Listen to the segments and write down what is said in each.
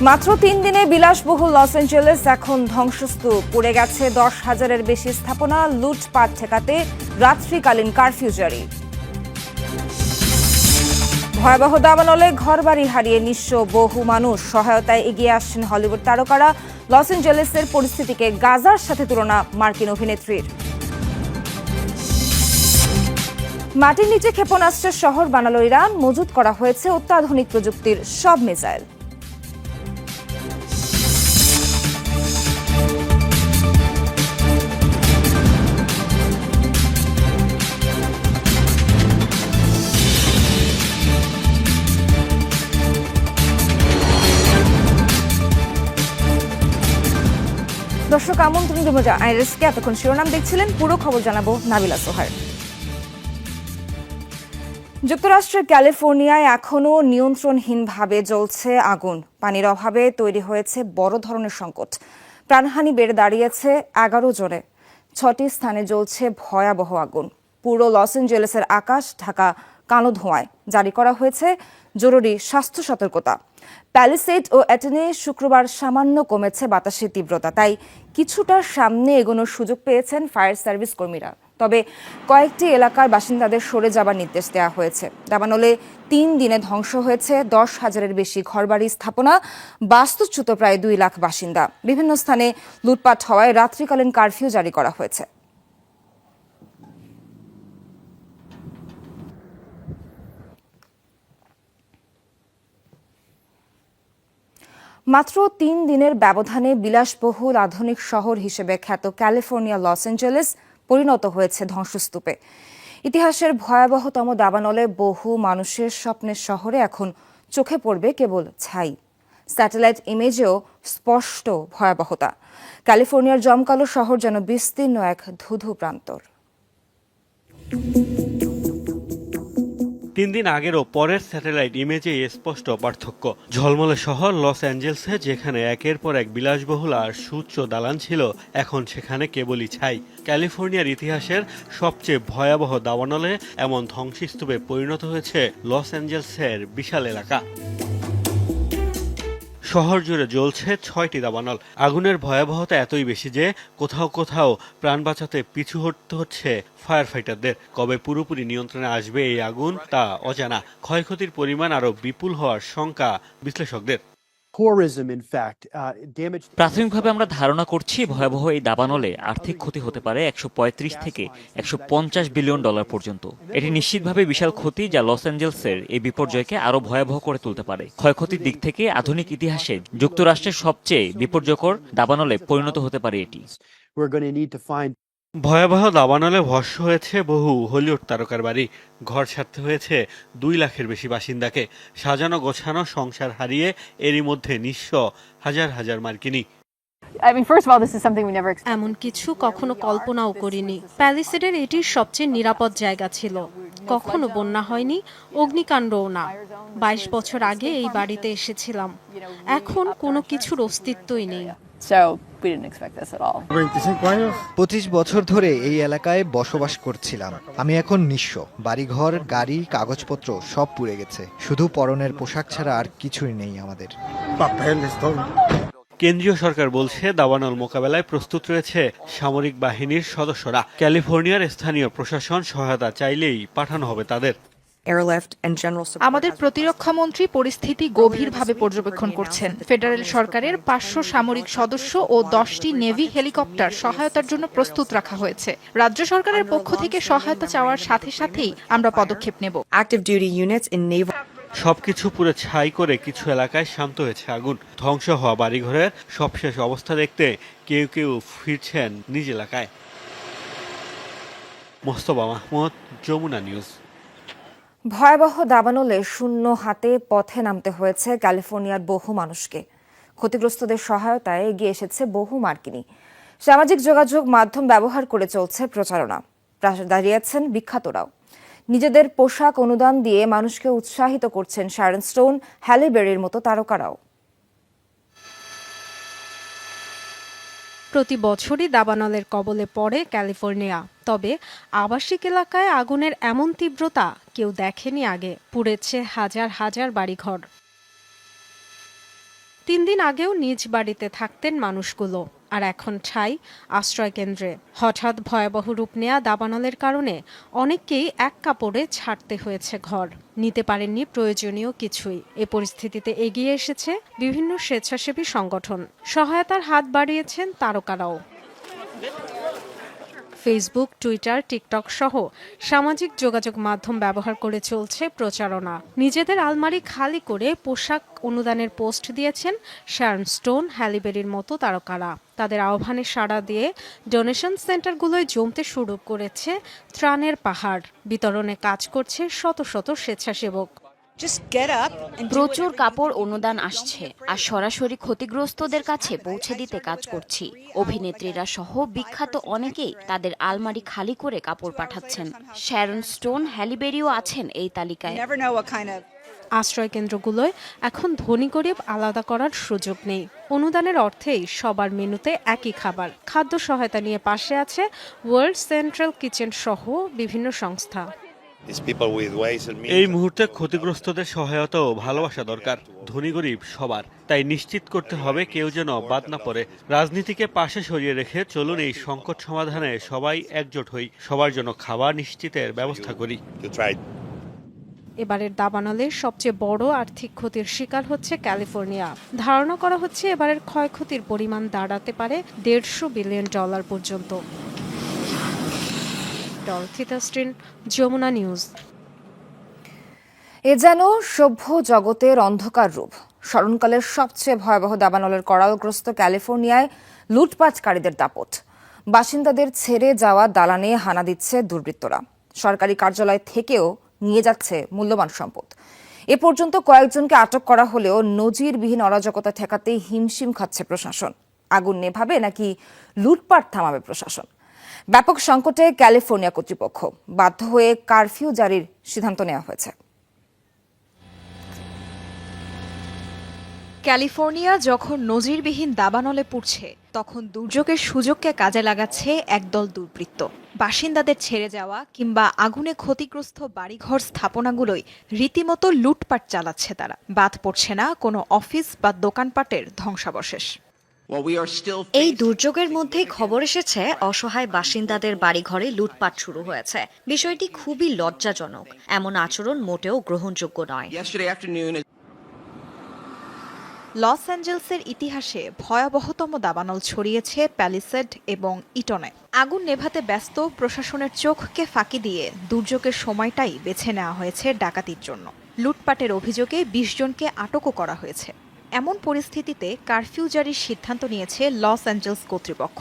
মাত্র ৩ দিনে বিলাসবহুল লস অ্যাঞ্জেলেস এখন ধ্বংসস্তূপ। পুড়ে গেছে ১০,০০০-এর বেশি স্থাপনা। লুটপাট ঠেকাতে রাত্রিকালীন কারফিউ জারি। ভয়াবহ দাবানলে ঘরবাড়ি হারিয়ে নিঃস্ব বহু মানুষ। সহায়তায় এগিয়ে আসছেন হলিউড তারকারা। লস অ্যাঞ্জেলেসের পরিস্থিতিকে গাজার সাথে তুলনা মার্কিন অভিনেত্রীর। মাটির নিচে ক্ষেপণাস্ত্রের শহর বানালো ইরান। মজুত করা হয়েছে অত্যাধুনিক প্রযুক্তির সব মিসাইল। দর্শক আমন্ত্রণ জানাবো আইরিসকে। এতক্ষণ শিরোনাম দেখছিলেন, পুরো খবর জানাবো নাবিলা সোহার। যুক্তরাষ্ট্রের ক্যালিফোর্নিয়ায় এখনও নিয়ন্ত্রণহীনভাবে জ্বলছে আগুন। পানির অভাবে তৈরি হয়েছে বড় ধরনের সংকট। প্রাণহানি বেড়ে দাঁড়িয়েছে ১১ জনে। ৬টি স্থানে জ্বলছে ভয়াবহ আগুন। পুরো লস অ্যাঞ্জেলেসের আকাশ ঢাকা কালো ধোঁয়ায়। জারি করা হয়েছে জরুরি স্বাস্থ্য সতর্কতা। প্যালিসেড ও অ্যাটেনে শুক্রবার সামান্য কমেছে বাতাসের তীব্রতা, তাই কিছুটা সামনে এগোনোর সুযোগ পেয়েছেন ফায়ার সার্ভিস কর্মীরা। তবে কয়েকটি এলাকার বাসিন্দাদের সরে যাবার নির্দেশ দেওয়া হয়েছে। দাবানলে ৩ দিনে ধ্বংস হয়েছে ১০,০০০-এর বেশি ঘরবাড়ি, স্থাপনা, বাস্তুচ্যুত প্রায় ২ লাখ বাসিন্দা। বিভিন্ন স্থানে লুটপাট হওয়ায় রাত্রিকালীন কারফিউ জারি করা হয়েছে। মাত্র ৩ দিনের ব্যবধানে বিলাসবহুল আধুনিক শহর হিসেবে খ্যাত ক্যালিফোর্নিয়া লস অ্যাঞ্জেলেস পরিণত হয়েছে ধ্বংসস্তূপে। ইতিহাসের ভয়াবহতম দাবানলে বহু মানুষের স্বপ্নের শহরে এখন চোখে পড়বে কেবল ছাই। স্যাটেলাইট ইমেজেও স্পষ্ট ভয়াবহতা। ক্যালিফোর্নিয়ার জমকালো শহর যেন বিস্তীর্ণ এক ধুধু প্রান্তর। ৩ দিন আগের ও পরের স্যাটেলাইট ইমেজে স্পষ্ট পার্থক্য। ঝলমলে শহর লস অ্যাঞ্জেলসে যেখানে একের পর এক বিলাসবহুল আর সুউচ্চ দালান ছিল, এখন সেখানে কেবলই ছাই। ক্যালিফোর্নিয়ার ইতিহাসের সবচেয়ে ভয়াবহ দাবানলে এমন ধ্বংসস্তূপে পরিণত হয়েছে লস অ্যাঞ্জেলসের বিশাল এলাকা। শহর জুড়ে জ্বলছে ৬টি দাবানল। আগুনের ভয়াবহতা এতই বেশি যে কোথাও কোথাও প্রাণ বাঁচাতে পিছু হটতে হচ্ছে ফায়ার ফাইটারদের। কবে পুরোপুরি নিয়ন্ত্রণে আসবে এই আগুন তা অজানা। ক্ষয়ক্ষতির পরিমাণ আরও বিপুল হওয়ার শঙ্কা বিশ্লেষকদের। প্রাথমিকভাবে আমরা ধারণা করছি ভয়াবহ এই দাবানলে আর্থিক ক্ষতি হতে পারে ১৩৫ থেকে ১৫০ বিলিয়ন ডলার পর্যন্ত। এটি নিশ্চিতভাবে বিশাল ক্ষতি যা লস অ্যাঞ্জেলসের এই বিপর্যয়কে আরো ভয়াবহ করে তুলতে পারে। ক্ষয়ক্ষতির দিক থেকে আধুনিক ইতিহাসে যুক্তরাষ্ট্রের সবচেয়ে বিপর্যয়কর দাবানলে পরিণত হতে পারে এটি। ভয়াবহ দাবানলে ভস্ম হয়েছে বহু হলিউড তারকার বাড়ি। ঘর ছাড়তে হয়েছে ২ লাখের বেশি বাসিন্দাকে। সাজানো গোছানো সংসার হারিয়ে এরই মধ্যে নিঃস্ব হাজার হাজার মার্কিনী। এমন কিছু কখনো কল্পনাও করিনি। প্যালিসেডের এটির সবচেয়ে নিরাপদ জায়গা ছিল। কখনো বন্যা হয়নি, অগ্নিকাণ্ডও না। ২২ বছর আগে এই বাড়িতে এসেছিলাম। এখন কোনো কিছুর অস্তিত্বই নেই। ২৫ বছর ধরে এই এলাকায় বসবাস করছিলাম। আমি এখন নিঃস্ব। বাড়িঘর, গাড়ি, কাগজপত্র সব পুড়ে গেছে। শুধু পরনের পোশাক ছাড়া আর কিছুই নেই আমাদের। কেন্দ্রীয় সরকার বলছে দাবানল মোকাবেলায় প্রস্তুত রয়েছে সামরিক বাহিনীর সদস্যরা। ক্যালিফোর্নিয়ার স্থানীয় প্রশাসন সহায়তা চাইলেই পাঠানো হবে তাদের। আমাদের প্রতিরক্ষা মন্ত্রী পরিস্থিতি গভীরভাবে পর্যবেক্ষণ করছেন। ফেডারেল সরকারের ৫০০ সামরিক সদস্য ও ১০টি নেভি হেলিকপ্টার সহায়তার জন্য প্রস্তুত রাখা হয়েছে। রাজ্য সরকারের পক্ষ থেকে সহায়তা চাওয়ার সাথে সাথেই আমরা পদক্ষেপ নেব। সবকিছু পুরো ছাই করে কিছু এলাকায় শান্ত হয়েছে আগুন। ধ্বংস হওয়া বাড়িঘরের সবশেষ অবস্থা দেখতে কেউ কেউ ফিরছেন নিজ এলাকায়। মোস্তফা মাহমুদ, যমুনা নিউজ। ভয়াবহ দাবানলে শূন্য হাতে পথে নামতে হয়েছে ক্যালিফোর্নিয়ার বহু মানুষকে। ক্ষতিগ্রস্তদের সহায়তায় এগিয়ে এসেছে বহু মার্কিনী। সামাজিক যোগাযোগ মাধ্যম ব্যবহার করে চলছে প্রচারণা। পাশে দাঁড়িয়েছেন বিখ্যাতরাও। নিজেদের পোশাক অনুদান দিয়ে মানুষকে উৎসাহিত করছেন শ্যারন স্টোন, হ্যালে বেরির মতো তারকারাও। প্রতি বছরই দাবানলের কবলে পড়ে ক্যালিফোর্নিয়া। তবে আবাসিক এলাকায় আগুনের এমন তীব্রতা কেউ দেখেনি আগে। পুড়েছে হাজার হাজার বাড়িঘর। 3 দিন আগেও নিজ বাড়িতে থাকতেন মানুষগুলো, আর এখন ঠাঁই আশ্রয় কেন্দ্রে। হঠাৎ ভয়াবহ রূপ নেয়া দাবানলের কারণে অনেককেই এক কাপড়ে ছাড়তে হয়েছে ঘর, নিতে পারেননি প্রয়োজনীয় কিছুই। এ পরিস্থিতিতে এগিয়ে এসেছে বিভিন্ন স্বেচ্ছাসেবী সংগঠন, সহায়তার হাত বাড়িয়েছেন তারকারাও। ফেসবুক, টুইটার, টিকটক সহ সামাজিক যোগাযোগ মাধ্যম ব্যবহার করে চলছে প্রচারণা। নিজেদের আলমারি খালি করে পোশাক অনুদানের পোস্ট দিয়েছেন শ্যারন স্টোন, হ্যালি বেরির মতো তারকারা। তাদের আহ্বানে সাড়া দিয়ে ডোনেশন সেন্টারগুলোয় জমতে শুরু করেছে ত্রাণের পাহাড়। বিতরণে কাজ করছে শত শত স্বেচ্ছাসেবক। প্রচুর কাপড় অনুদান আসছে, আর সরাসরি ক্ষতিগ্রস্তদের কাছে পৌঁছে দিতে কাজ করছি। অভিনেত্রীরা সহ বিখ্যাত অনেকেই তাদের আলমারি খালি করে কাপড় পাঠাচ্ছেন। শ্যারন স্টোন, হ্যালি বেরিও আছেন এই তালিকায়। আশ্রয় কেন্দ্রগুলোয় এখন ধনী গরিব আলাদা করার সুযোগ নেই। অনুদানের অর্থেই সবার মেনুতে একই খাবার। খাদ্য সহায়তা নিয়ে পাশে আছে ওয়ার্ল্ড সেন্ট্রাল কিচেন সহ বিভিন্ন সংস্থা। এই মুহূর্তে ক্ষতিগ্রস্তদের সহায়তা ও ভালোবাসা দরকার, ধনী গরিব সবার। তাই নিশ্চিত করতে হবে কেউ যেন বাদ না পড়ে। রাজনীতিকে পাশে সরিয়ে রেখে চলুন এই সংকট সমাধানে সবাই একজোট হই, সবার জন্য খাবার নিশ্চিতের ব্যবস্থা করি। এবারের দাবানলের সবচেয়ে বড় আর্থিক ক্ষতির শিকার হচ্ছে ক্যালিফোর্নিয়া। ধারণা করা হচ্ছে এবারের ক্ষয়ক্ষতির পরিমাণ দাঁড়াতে পারে $150 বিলিয়ন পর্যন্ত। Dorothy Thastin, Jamuna news. এ যেন সভ্য জগতের অন্ধকার রূপ। স্মরণকালের সবচেয়ে ভয়াবহ দাবানলের করালগ্রস্ত ক্যালিফোর্নিয়ায় লুটপাটকারীদের দাপট। বাসিন্দাদের ছেড়ে যাওয়া দালানে হানা দিচ্ছে দুর্বৃত্তরা। সরকারি কার্যালয় থেকেও নিয়ে যাচ্ছে মূল্যবান সম্পদ। এ পর্যন্ত কয়েকজনকে আটক করা হলেও নজিরবিহীন অরাজকতা ঠেকাতে হিমশিম খাচ্ছে প্রশাসন। আগুন নেভাবে নাকি লুটপাট থামাবে প্রশাসন? ব্যাপক সংকটে ক্যালিফোর্নিয়া কর্তৃপক্ষ। বাধ্য হয়ে কারফিউ জারির সিদ্ধান্ত নেওয়া হয়েছে। ক্যালিফোর্নিয়া যখন নজিরবিহীন দাবানলে পড়ছে, তখন দুর্যোগের সুযোগকে কাজে লাগাচ্ছে একদল দুর্বৃত্ত। বাসিন্দাদের ছেড়ে যাওয়া কিংবা আগুনে ক্ষতিগ্রস্ত বাড়িঘর স্থাপনাগুলোই রীতিমতো লুটপাট চালাচ্ছে তারা। বাদ পড়ছে না কোনো অফিস বা দোকানপাটের ধ্বংসাবশেষ। এই দুর্যোগের মধ্যেই খবর এসেছে অসহায় বাসিন্দাদের বাড়িঘরে লুটপাট শুরু হয়েছে। বিষয়টি খুবই লজ্জাজনক। এমন আচরণ মোটেও গ্রহণযোগ্য নয়। লস অ্যাঞ্জেলসের ইতিহাসে ভয়াবহতম দাবানল ছড়িয়েছে প্যালিসেড এবং ইটনে। আগুন নেভাতে ব্যস্ত প্রশাসনের চোখকে ফাঁকি দিয়ে দুর্যোগের সময়টাই বেছে নেওয়া হয়েছে ডাকাতির জন্য। লুটপাটের অভিযোগে 20 জনকে আটকও করা হয়েছে। এমন পরিস্থিতিতে কারফিউ জারির সিদ্ধান্ত নিয়েছে লস অ্যাঞ্জেলস কর্তৃপক্ষ।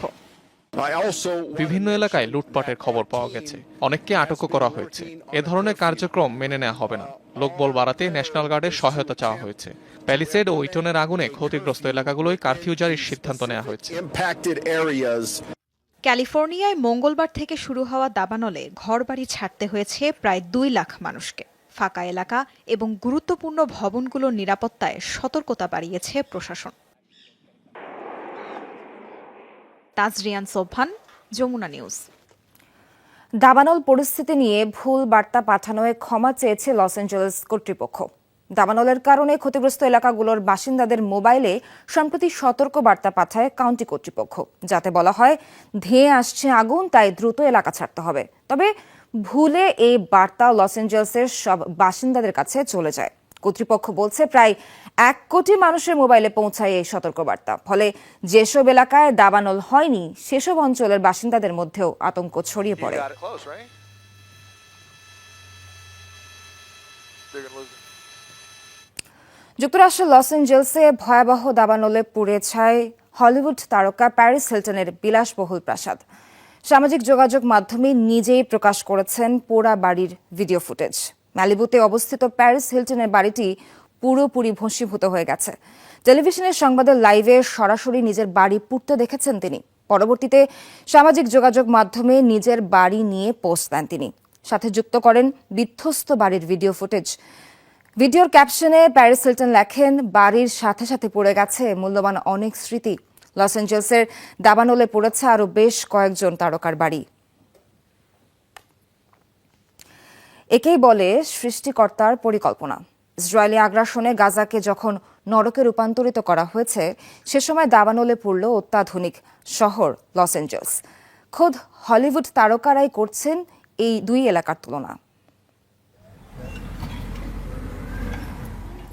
বিভিন্ন এলাকায় লুটপাটের খবর পাওয়া গেছে, অনেককে আটকও করা হয়েছে। এ ধরনের কার্যক্রম মেনে নেওয়া হবে না। লোকবল বাড়াতে ন্যাশনাল গার্ডের সহায়তা চাওয়া হয়েছে। প্যালিসেড ও ইটনের আগুনে ক্ষতিগ্রস্ত এলাকাগুলোয় কারফিউ জারির সিদ্ধান্ত নেওয়া হয়েছে। ক্যালিফোর্নিয়ায় মঙ্গলবার থেকে শুরু হওয়া দাবানলে ঘরবাড়ি ছাড়তে হয়েছে প্রায় 2 লাখ মানুষকে। ফাঁকা এলাকা এবং গুরুত্বপূর্ণ ভবনগুলোর নিরাপত্তায় সতর্কতা বাড়িয়েছে প্রশাসন। তাজরিয়ান সোবহান, যমুনা নিউজ। দাবানল পরিস্থিতি নিয়ে ভুল বার্তা পাঠানোয় ক্ষমা চেয়েছে লস অ্যাঞ্জেলেস কর্তৃপক্ষ। দাবানলের কারণে ক্ষতিগ্রস্ত এলাকাগুলোর বাসিন্দাদের মোবাইলে সম্প্রতি সতর্ক বার্তা পাঠায় কাউন্টি কর্তৃপক্ষ, যাতে বলা হয় ধেয়ে আসছে আগুন, তাই দ্রুত এলাকা ছাড়তে হবে। তবে ভুলে এই বার্তা লস অ্যাঞ্জেলেসের সব বাসিন্দাদের কাছে চলে যায়। কর্তৃপক্ষ বলছে প্রায় 1 কোটি মানুষের মোবাইলে পৌঁছায় এই সতর্কবার্তা। ফলে যেসব এলাকায় দাবানল হয়নি সেসব অঞ্চলের বাসিন্দাদের মধ্যেও আতঙ্ক ছড়িয়ে পড়ে। যুক্তরাষ্ট্রের লস অ্যাঞ্জেলসে ভয়াবহ দাবানলে পুড়ে ছাই হলিউড তারকা প্যারিস হিলটনের বিলাসবহুল প্রাসাদ। সামাজিক যোগাযোগ মাধ্যমে নিজেই প্রকাশ করেছেন পোড়া বাড়ির ভিডিও ফুটেজ। ম্যালিবুতে অবস্থিত প্যারিস হিলটনের বাড়িটি পুরোপুরি ভস্মীভূত হয়ে গেছে। টেলিভিশনের সংবাদের লাইভে সরাসরি নিজের বাড়ি পুড়তে দেখেছেন তিনি। পরবর্তীতে সামাজিক যোগাযোগ মাধ্যমে নিজের বাড়ি নিয়ে পোস্ট দেন তিনি, সাথে যুক্ত করেন বিধ্বস্ত বাড়ির ভিডিও ফুটেজ। ভিডিওর ক্যাপশনে প্যারিস হিলটন লেখেন, বাড়ির সাথে সাথে পড়ে গেছে মূল্যবান অনেক স্মৃতি। লস অ্যাঞ্জেলসের দাবানলে পড়েছে আরও বেশ কয়েকজন তারকার বাড়ি। একেই বলে সৃষ্টিকর্তার পরিকল্পনা। ইসরায়েলি আগ্রাসনে গাজাকে যখন নরকে রূপান্তরিত করা হয়েছে সে সময় দাবানলে পড়ল অত্যাধুনিক শহর লস অ্যাঞ্জেলস। খোদ হলিউড তারকারাই করছেন এই দুই এলাকার তুলনা।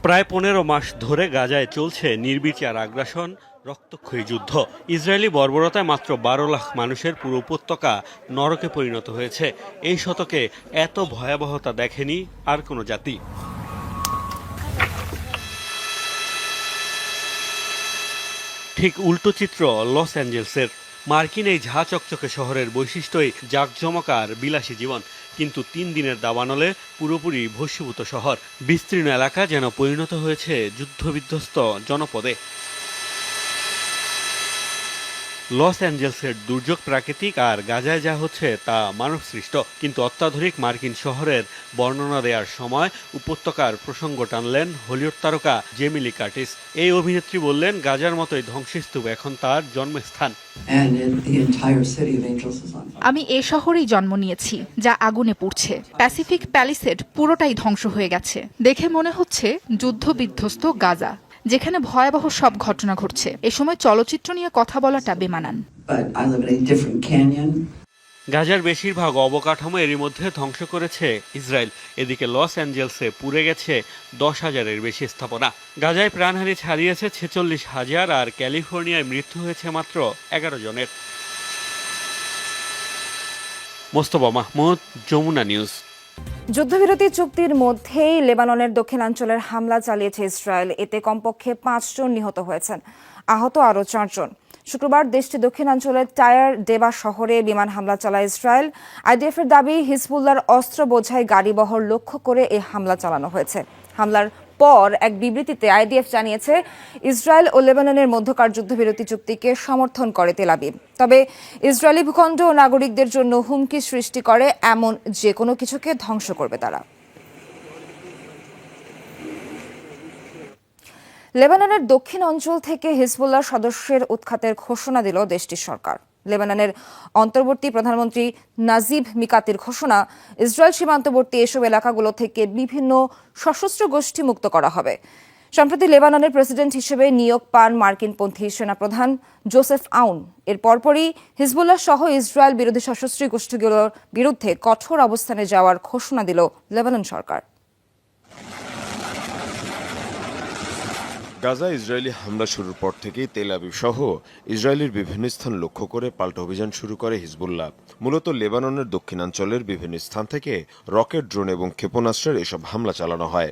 প্রায় 15 মাস ধরে গাজায় চলছে নির্বিচার আগ্রাসন, রক্তক্ষয়ী যুদ্ধ। ইসরায়েলি বর্বরতায় মাত্র 12 লাখ মানুষের পুরো উপত্যকা নরকে পরিণত হয়েছে। এই শতকে এত ভয়াবহতা দেখেনি আর কোনো জাতি। ঠিক উল্টো চিত্র লস অ্যাঞ্জেলসের। মার্কিন এই ঝাঁ চকচকে শহরের বৈশিষ্ট্যই জাঁকজমক আর বিলাসী জীবন, কিন্তু 3 দিনের দাবানলে পুরোপুরি ভস্মীভূত শহর। বিস্তীর্ণ এলাকা যেন পরিণত হয়েছে যুদ্ধবিধ্বস্ত জনপদে। লস অ্যাঞ্জেলসের দুর্যোগ প্রাকৃতিক, আর গাজায় যা হচ্ছে তা মানবসৃষ্ট। কিন্তু অত্যাধুনিক মার্কিন শহরের বর্ণনা দেওয়ার সময় উপত্যকার প্রসঙ্গ টানলেন হলিউড তারকা জেমি লি কার্টিস। এই অভিনেত্রী বললেন, গাজার মতোই ধ্বংসস্তূপ এখন তার জন্মস্থান। আমি এ শহরেই জন্ম নিয়েছি, যা আগুনে পুড়ছে। প্যাসিফিক প্যালিসেড পুরোটাই ধ্বংস হয়ে গেছে। দেখে মনে হচ্ছে যুদ্ধবিধ্বস্ত গাজা, যেখানে ভয়াবহ সব ঘটনা ঘটছে। এ সময় চলচ্চিত্র নিয়ে কথা বলাটা বেমানান। গাজার বেশিরভাগ অবকাঠামো এরই মধ্যে ধ্বংস করেছে ইসরায়েল। এদিকে লস অ্যাঞ্জেলসে পুড়ে গেছে 10,000-এর বেশি স্থাপনা। গাজায় প্রাণহানি ছাড়িয়েছে 46,000, আর ক্যালিফোর্নিয়ায় মৃত্যু হয়েছে মাত্র 11 জনের। মোস্তফা মাহমুদ, যমুনা নিউজ। যুদ্ধবিরতি চুক্তির মধ্যেই লেবাননের দক্ষিণাঞ্চলের হামলা চালিয়েছে ইসরায়েল। এতে কমপক্ষে 5 জন নিহত হয়েছেন, আহত আরও 4 জন। শুক্রবার দেশটির দক্ষিণাঞ্চলের টায়ার ডেবা শহরে বিমান হামলা চালায় ইসরায়েল। আইডিএফ এর দাবি, হিজবুল্লাহর অস্ত্র বোঝাই গাড়িবহর লক্ষ্য করে এই হামলা চালানো হয়েছে। হামলার পর এক বিবৃতিতে আইডিএফ জানিয়েছে, ইসরায়েল ও লেবাননের মধ্যকার যুদ্ধবিরতি চুক্তিকে সমর্থন করে তেল আবিব। তবে ইসরায়েলি ভূখণ্ড ও নাগরিকদের জন্য হুমকি সৃষ্টি করে এমন যে কোনো কিছুকে ধ্বংস করবে তারা। লেবাননের দক্ষিণ অঞ্চল থেকে হিজবুল্লাহ সদস্যের উৎখাতের ঘোষণা দিল দেশটির সরকার। লেবাননের অন্তর্বর্তী প্রধানমন্ত্রী নাজিব মিকাতির ঘোষণা, ইসরায়েল সীমান্তবর্তী এসব এলাকাগুলো থেকে বিভিন্ন সশস্ত্র গোষ্ঠী মুক্ত করা হবে। সম্প্রতি লেবাননের প্রেসিডেন্ট হিসেবে নিয়োগ পান মার্কিনপন্থী সেনাপ্রধান জোসেফ আউন। এর পরপরই হিজবুল্লাহ সহ ইসরায়েল বিরোধী সশস্ত্র গোষ্ঠীগুলোর বিরুদ্ধে কঠোর অবস্থানে যাওয়ার ঘোষণা দিল লেবানন সরকার। গাজা ইসরায়েলি হামলা শুরুর পর থেকেই তেল আবিব সহ ইসরায়েলের বিভিন্ন স্থান লক্ষ্য করে পাল্টা অভিযান শুরু করে হিজবুল্লাহ। মূলত লেবাননের দক্ষিণাঞ্চলের বিভিন্ন স্থান থেকে রকেট, ড্রোন এবং ক্ষেপণাস্ত্রের এসব হামলা চালানো হয়।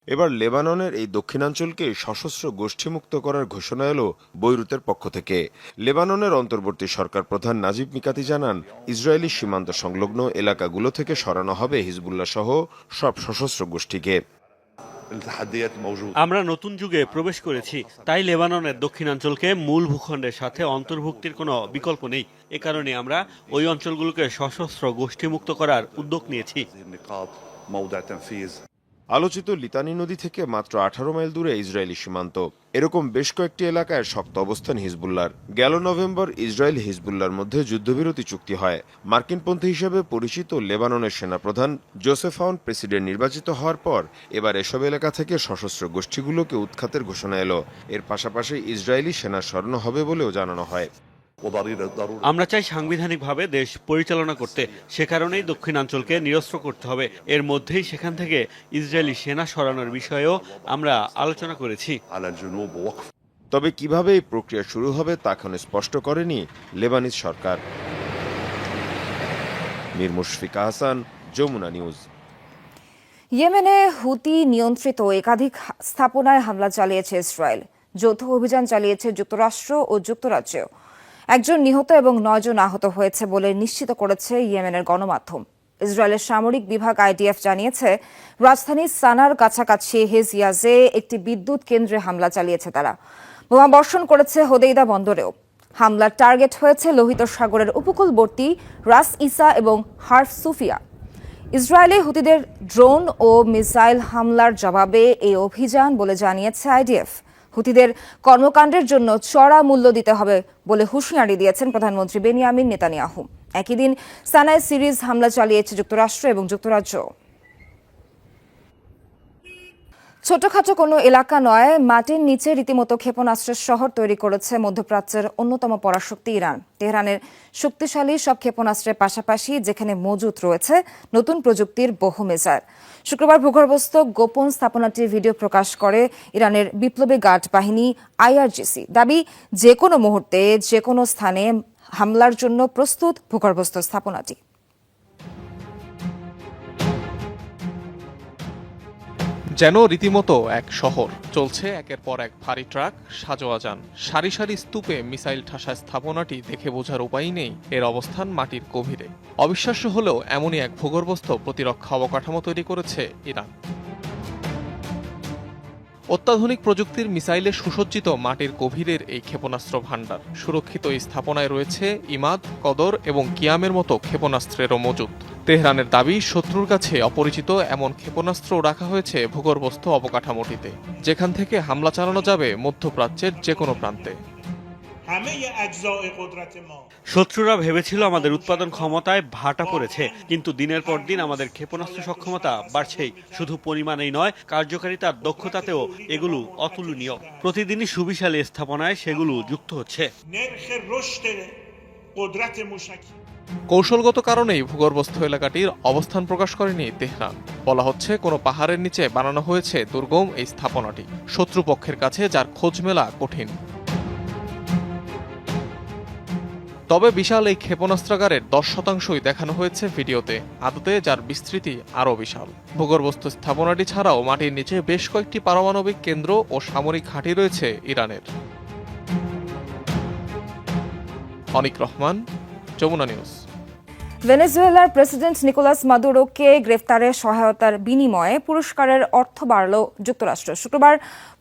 এবার লেবাননের এই দক্ষিণাঞ্চলকে সশস্ত্র গোষ্ঠীমুক্ত করার ঘোষণা এলো বৈরুতের পক্ষ থেকে। লেবাননের অন্তর্বর্তী সরকার প্রধান নাজিব মিকাতি জানান, ইসরায়েলি সীমান্ত সংলগ্ন এলাকাগুলো থেকে সরানো হবে হিজবুল্লাহ সহ সব সশস্ত্র গোষ্ঠীকে। আমরা নতুন যুগে প্রবেশ করেছি, তাই লেবাননের দক্ষিণাঞ্চলকে মূল ভূখণ্ডের সাথে অন্তর্ভুক্তির কোনো বিকল্প নেই। এ কারণে আমরা ওই অঞ্চলগুলোকে সশস্ত্র গোষ্ঠীমুক্ত করার উদ্যোগ নিয়েছি। আলোচিত লিতানি নদী থেকে মাত্র 18 মাইল দূরে ইসরায়েলি সীমান্ত। এরকম বেশ কয়েকটি এলাকায় শক্ত অবস্থান হিজবুল্লাহর। গেল নভেম্বর ইসরায়েল হিজবুল্লাহর মধ্যে যুদ্ধবিরতি চুক্তি হয়। মার্কিনপন্থী হিসেবে পরিচিত লেবাননের সেনাপ্রধান জোসেফ আউন প্রেসিডেন্ট নির্বাচিত হওয়ার পর এবার এসব এলাকা থেকে সশস্ত্র গোষ্ঠীগুলোকে উৎখাতের ঘোষণা এলো। এর পাশাপাশি ইসরায়েলি সেনা সরানো হবে বলেও জানানো হয়। আমরা চাই সাংবিধানিকভাবে দেশ পরিচালনা করতে, সে কারণেই দক্ষিণাঞ্চলকে নিরস্ত্র করতে হবে। এর মধ্যেই সেখান থেকে ইসরায়েলি সেনা সরানোর বিষয়েও আমরা আলোচনা করেছি। তবে কিভাবে এই প্রক্রিয়া শুরু হবে তা এখন স্পষ্ট করেনি লেবানিজ সরকার। মীর মুশফিকা হাসান, যমুনা নিউজ। ইয়েমেনে হুতি নিয়ন্ত্রিত একাধিক স্থাপনায় হামলা চালিয়েছে ইসরায়েল। যৌথ অভিযান চালিয়েছে যুক্তরাষ্ট্র ও যুক্তরাজ্যেও। 1 জন নিহত এবং 9 জন আহত হয়েছে বলে নিশ্চিত করেছে ইয়েমেনের গণমাধ্যম। ইসরায়েলের সামরিক বিভাগ আইডিএফ জানিয়েছে, রাজধানী সানার কাছাকাছি হেজিয়াজে একটি বিদ্যুৎ কেন্দ্রে হামলা চালিয়েছে তারা। বোমা বর্ষণ করেছে হোদেইদা বন্দরেও। হামলার টার্গেট হয়েছে লোহিত সাগরের উপকূলবর্তী রাস ইসা এবং হার্ফ সুফিয়া। ইসরায়েলে হুতিদের ড্রোন ও মিসাইল হামলার জবাবে এই অভিযান বলে জানিয়েছে আইডিএফ। হুতিদের কর্মকাণ্ডের জন্য চড়া মূল্য দিতে হবে বলে হুঁশিয়ারি দিয়েছেন প্রধানমন্ত্রী বেনিয়ামিন নেতানিয়াহু। একই দিন সানায় সিরিজ হামলা চালিয়েছে যুক্তরাষ্ট্র এবং যুক্তরাজ্য। ছোটখাটো কোনো এলাকা নয়, মাটির নিচে রীতিমতো ক্ষেপণাস্ত্রের শহর তৈরি করেছে মধ্যপ্রাচ্যের অন্যতম পরাশক্তি ইরান। তেহরানের শক্তিশালী সব ক্ষেপণাস্ত্রের পাশাপাশি যেখানে মজুত রয়েছে নতুন প্রযুক্তির বহু মিসাইল। শুক্রবার ভূগর্ভস্থ গোপন স্থাপনাটির ভিডিও প্রকাশ করে ইরানের বিপ্লবী গার্ড বাহিনী আইআরজিসি। দাবি, যে কোনো মুহূর্তে যে কোনো স্থানে হামলার জন্য প্রস্তুত ভূগর্ভস্থ স্থাপনাটি। যেন রীতিমতো এক শহর, চলছে একের পর এক ভারী ট্রাক, সাজোয়া যান, সারি সারি স্তূপে মিসাইল ঠাসা স্থাপনাটি দেখে বোঝার উপায় নেই এর অবস্থান মাটির গভীরে। অবিশ্বাস্য হলেও এমনই এক ভূগর্ভস্থ প্রতিরক্ষা অবকাঠামো তৈরি করেছে ইরান। অত্যাধুনিক প্রযুক্তির মিসাইলে সুসজ্জিত মাটির গভীরের এই ক্ষেপণাস্ত্র ভাণ্ডার। সুরক্ষিত এই স্থাপনায় রয়েছে ইমাদ, কদর এবং কিয়ামের মতো ক্ষেপণাস্ত্রেরও মজুত। তেহরানের দাবি, শত্রুর কাছে অপরিচিত এমন ক্ষেপণাস্ত্র রাখা হয়েছে ভূগর্ভস্থ অবকাঠামোটিতে, যেখান থেকে হামলা চালানো যাবে মধ্যপ্রাচ্যের যে কোনো প্রান্তে। শত্রুরা ভেবেছিল আমাদের উৎপাদন ক্ষমতায় ভাটা পড়েছে, কিন্তু দিনের পর দিন আমাদের ক্ষেপণাস্ত্র সক্ষমতা বাড়ছেই। শুধু পরিমাণেই নয়, কার্যকারিতার দক্ষতাতেও এগুলো অতুলনীয়। প্রতিদিনই সুবিশালী স্থাপনায় সেগুলো যুক্ত হচ্ছে। কৌশলগত কারণেই ভূগর্ভস্থ এলাকাটির অবস্থান প্রকাশ করেনি তেহরান। বলা হচ্ছে কোনো পাহাড়ের নিচে বানানো হয়েছে দুর্গম এই স্থাপনাটি, শত্রুপক্ষের কাছে যার খোঁজ মেলা কঠিন। তবে বিশাল এই ক্ষেপণাস্ত্রাগারের 10% দেখানো হয়েছে ভিডিওতে, আদতে যার বিস্তৃতি আরও বিশাল। ভূগর্ভস্থ স্থাপনাটি ছাড়াও মাটির নিচে বেশ কয়েকটি পারমাণবিক কেন্দ্র ও সামরিক ঘাঁটি রয়েছে ইরানের। অনিক রহমান, যমুনা নিউজ। ভেনেজুয়েলার প্রেসিডেন্ট নিকোলাস মাদুরোকে গ্রেফতারে সহায়তার বিনিময়ে পুরস্কারের অর্থ বাড়ল যুক্তরাষ্ট্র। শুক্রবার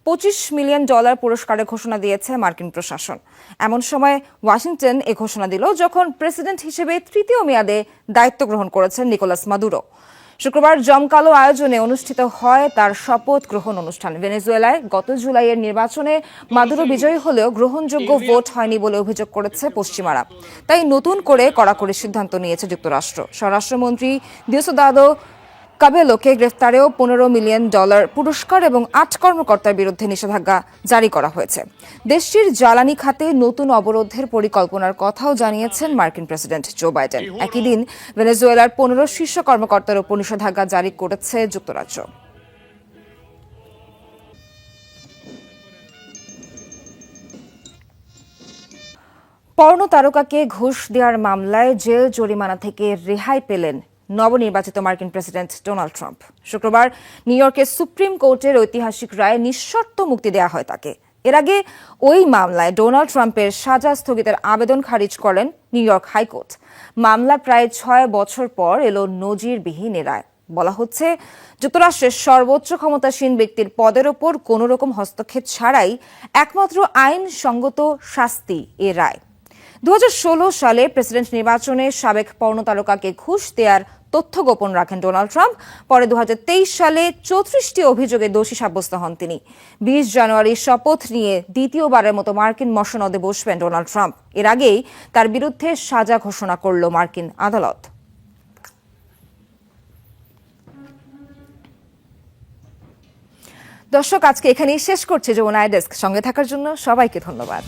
$25 মিলিয়ন পুরস্কারের ঘোষণা দিয়েছে মার্কিন প্রশাসন। এমন সময় ওয়াশিংটন এ ঘোষণা দিল যখন প্রেসিডেন্ট হিসেবে তৃতীয় মেয়াদে দায়িত্ব গ্রহণ করেছেন নিকোলাস মাদুরো। শুক্রবার জমকালো আয়োজনে অনুষ্ঠিত হয় তার শপথ গ্রহণ অনুষ্ঠান। ভেনেজুয়েলায় গত জুলাইয়ের নির্বাচনে মাদুরো বিজয়ী হলেও গ্রহণযোগ্য ভোট হয়নি বলে অভিযোগ করেছে পশ্চিমারা। তাই নতুন করে কড়াকড়ি সিদ্ধান্ত নিয়েছে যুক্তরাষ্ট্র। স্বরাষ্ট্রমন্ত্রী দিওসোদাদো কাবেলোকে গ্রেফতারেও $15 মিলিয়ন পুরস্কার এবং 8 কর্মকর্তার বিরুদ্ধে নিষেধাজ্ঞা জারি করা হয়েছে। দেশটির জ্বালানি খাতে নতুন অবরোধের পরিকল্পনার কথাও জানিয়েছেন মার্কিন প্রেসিডেন্ট জো বাইডেন। একই দিন ভেনেজুয়েলার 15 শীর্ষ কর্মকর্তার উপর নিষেধাজ্ঞা জারি করেছে যুক্তরাজ্য। পর্নো তারকাকে ঘুষ দেওয়ার মামলায় জেল জরিমানা থেকে রেহাই পেলেন নবনির্বাচিত মার্কিন প্রেসিডেন্ট ডোনাল্ড ট্রাম্প। শুক্রবার নিউ ইয়র্কের সুপ্রিম কোর্টের ঐতিহাসিক রায়ে নিঃশর্ত মুক্তি দেওয়া হয় তাকে। এর আগে ওই মামলায় ডোনাল্ড ট্রাম্পের সাজা স্থগিতের আবেদন খারিজ করেন নিউ ইয়র্ক হাইকোর্ট। মামলা প্রায় 6 বছর পর এলো নজিরবিহীন এ রায়। বলা হচ্ছে, যুক্তরাষ্ট্রের সর্বোচ্চ ক্ষমতাসীন ব্যক্তির পদের ওপর কোনো রকম হস্তক্ষেপ ছাড়াই একমাত্র আইনসঙ্গত শাস্তি এ রায়। 2016 সালে প্রেসিডেন্ট নির্বাচনে সাবেক পর্নো তারকাকে ঘুষ দেওয়ার তথ্য গোপন রাখেন ডোনাল্ড ট্রাম্প। পরে 2023 সালে 34টি অভিযোগে দোষী সাব্যস্ত হন তিনি। 20 জানুয়ারি শপথ নিয়ে দ্বিতীয়বারের মতো মার্কিন মসনদে বসবেন ডোনাল্ড ট্রাম্প। এর আগেই তার বিরুদ্ধে সাজা ঘোষণা করল মার্কিন আদালত। দর্শক, আজকে এখানেই শেষ করছি যমুনা ডেস্ক। সঙ্গে থাকার জন্য সবাইকে ধন্যবাদ।